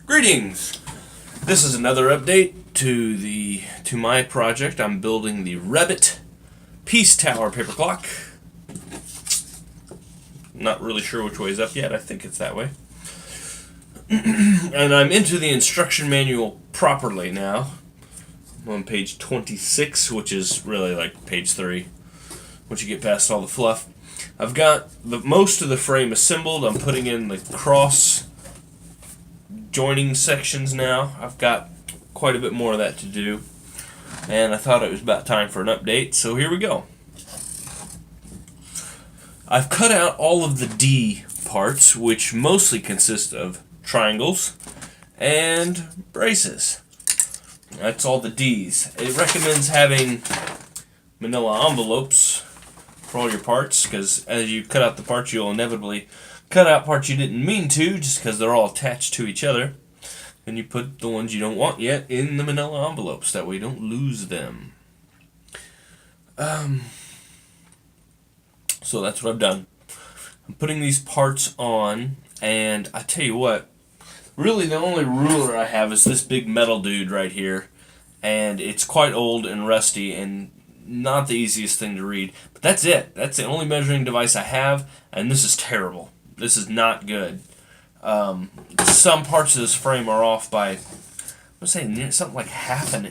Greetings! This is another update to my project. I'm building the Wrebbit Peace Tower paper clock. Not really sure which way is up yet. I think it's that way. And I'm into the instruction manual properly now. I'm on page 26, which is really like page 3. Once you get past all the fluff. I've got most of the frame assembled. I'm putting in the cross joining sections now. I've got quite a bit more of that to do. And I thought it was about time for an update, so here we go. I've cut out all of the D parts, which mostly consist of triangles and braces. That's all the D's. It recommends having manila envelopes for all your parts, because as you cut out the parts, you'll inevitably cut out parts you didn't mean to, just because they're all attached to each other. And you put the ones you don't want yet in the manila envelopes. That way you don't lose them. So that's what I've done. I'm putting these parts on, and I tell you what, really the only ruler I have is this big metal dude right here. And it's quite old and rusty and not the easiest thing to read. But that's it. That's the only measuring device I have, and this is terrible. This is not good. Some parts of this frame are off by, I'm saying something like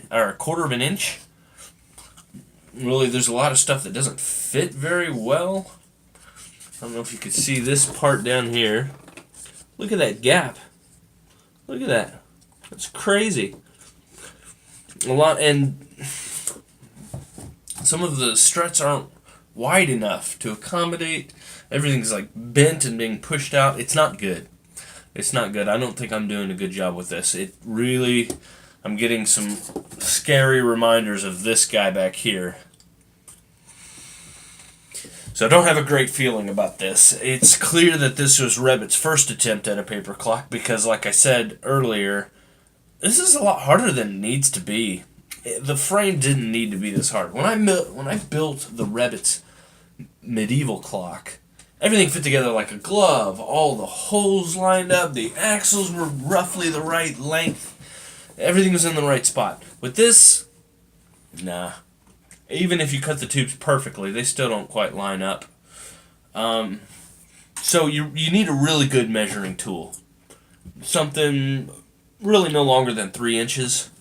a quarter of an inch. Really, there's a lot of stuff that doesn't fit very well. I don't know if you could see this part down here. Look at that gap. Look at that. That's crazy. And some of the struts aren't wide enough to accommodate. Everything's like bent and being pushed out. It's not good. It's not good. I don't think I'm doing a good job with this. I'm getting some scary reminders of this guy back here. So I don't have a great feeling about this. It's clear that this was Wrebbit's first attempt at a paper clock because, like I said earlier, this is a lot harder than it needs to be. The frame didn't need to be this hard. When I built the Wrebbit's medieval clock, everything fit together like a glove. All the holes lined up. The axles were roughly the right length. Everything was in the right spot. With this, nah. Even if you cut the tubes perfectly, they still don't quite line up. So you need a really good measuring tool. Something really no longer than 3 inches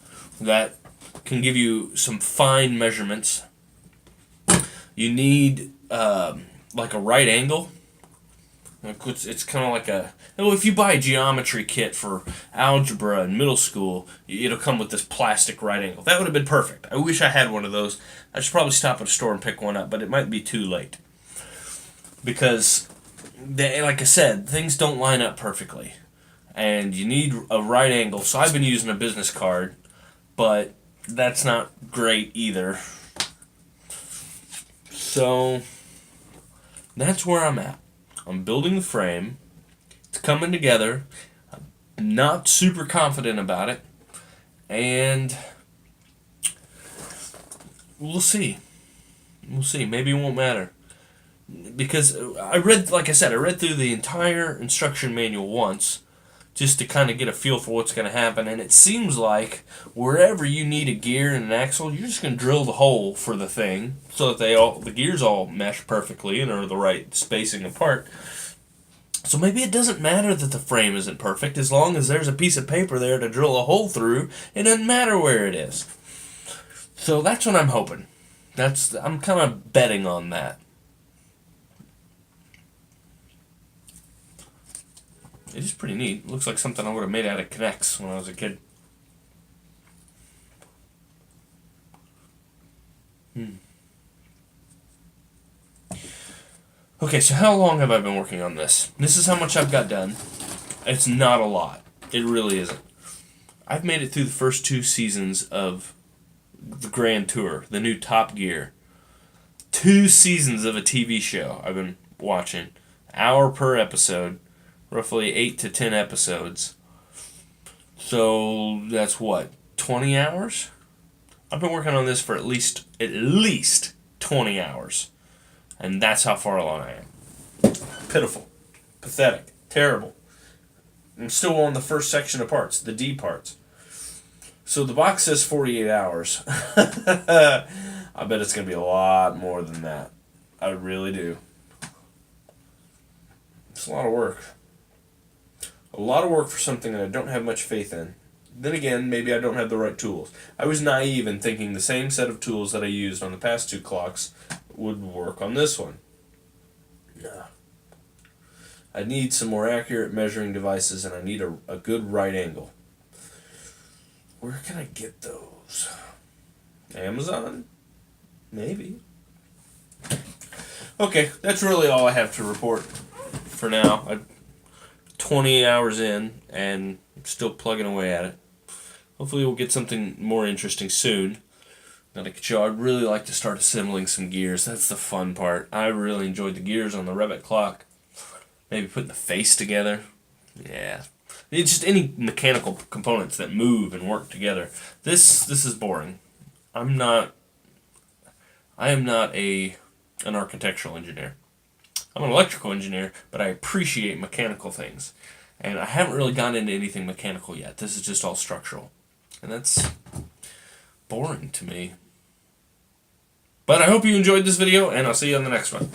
that can give you some fine measurements. You need like a right angle. It's kind of like if you buy a geometry kit for algebra in middle school, it'll come with this plastic right angle. That would have been perfect. I wish I had one of those. I should probably stop at a store and pick one up, but it might be too late. Because, like I said, things don't line up perfectly. And you need a right angle. So I've been using a business card, but that's not great either. So that's where I'm at. I'm building the frame. It's coming together. I'm not super confident about it. And we'll see. We'll see. Maybe it won't matter. Because like I said, I read through the entire instruction manual once just to kind of get a feel for what's going to happen. And it seems like wherever you need a gear and an axle, you're just going to drill the hole for the thing so that the gears all mesh perfectly and are the right spacing apart. So maybe it doesn't matter that the frame isn't perfect as long as there's a piece of paper there to drill a hole through. It doesn't matter where it is. So that's what I'm hoping. I'm kind of betting on that. It is pretty neat. It looks like something I would have made out of Connects when I was a kid. Okay, so how long have I been working on this? This is how much I've got done. It's not a lot. It really isn't. I've made it through the first 2 seasons of the Grand Tour, the new Top Gear. 2 seasons of a TV show I've been watching. Hour per episode. Roughly 8 to 10 episodes. So that's what, 20 hours? I've been working on this for at least 20 hours. And that's how far along I am. Pitiful. Pathetic. Terrible. I'm still on the first section of parts, the D parts. So the box says 48 hours. I bet it's going to be a lot more than that. I really do. It's a lot of work. A lot of work for something that I don't have much faith in. Then again, maybe I don't have the right tools. I was naive in thinking the same set of tools that I used on the past two clocks would work on this one. Nah. I need some more accurate measuring devices, and I need a good right angle. Where can I get those? Amazon? Maybe. Okay, that's really all I have to report for now. I'm 20 hours in, and I'm still plugging away at it. Hopefully we'll get something more interesting soon. I'd really like to start assembling some gears. That's the fun part. I really enjoyed the gears on the Wrebbit clock. Maybe putting the face together. Yeah. It's just any mechanical components that move and work together. This is boring. I am not an architectural engineer. I'm an electrical engineer, but I appreciate mechanical things. And I haven't really gotten into anything mechanical yet. This is just all structural. And that's boring to me. But I hope you enjoyed this video, and I'll see you on the next one.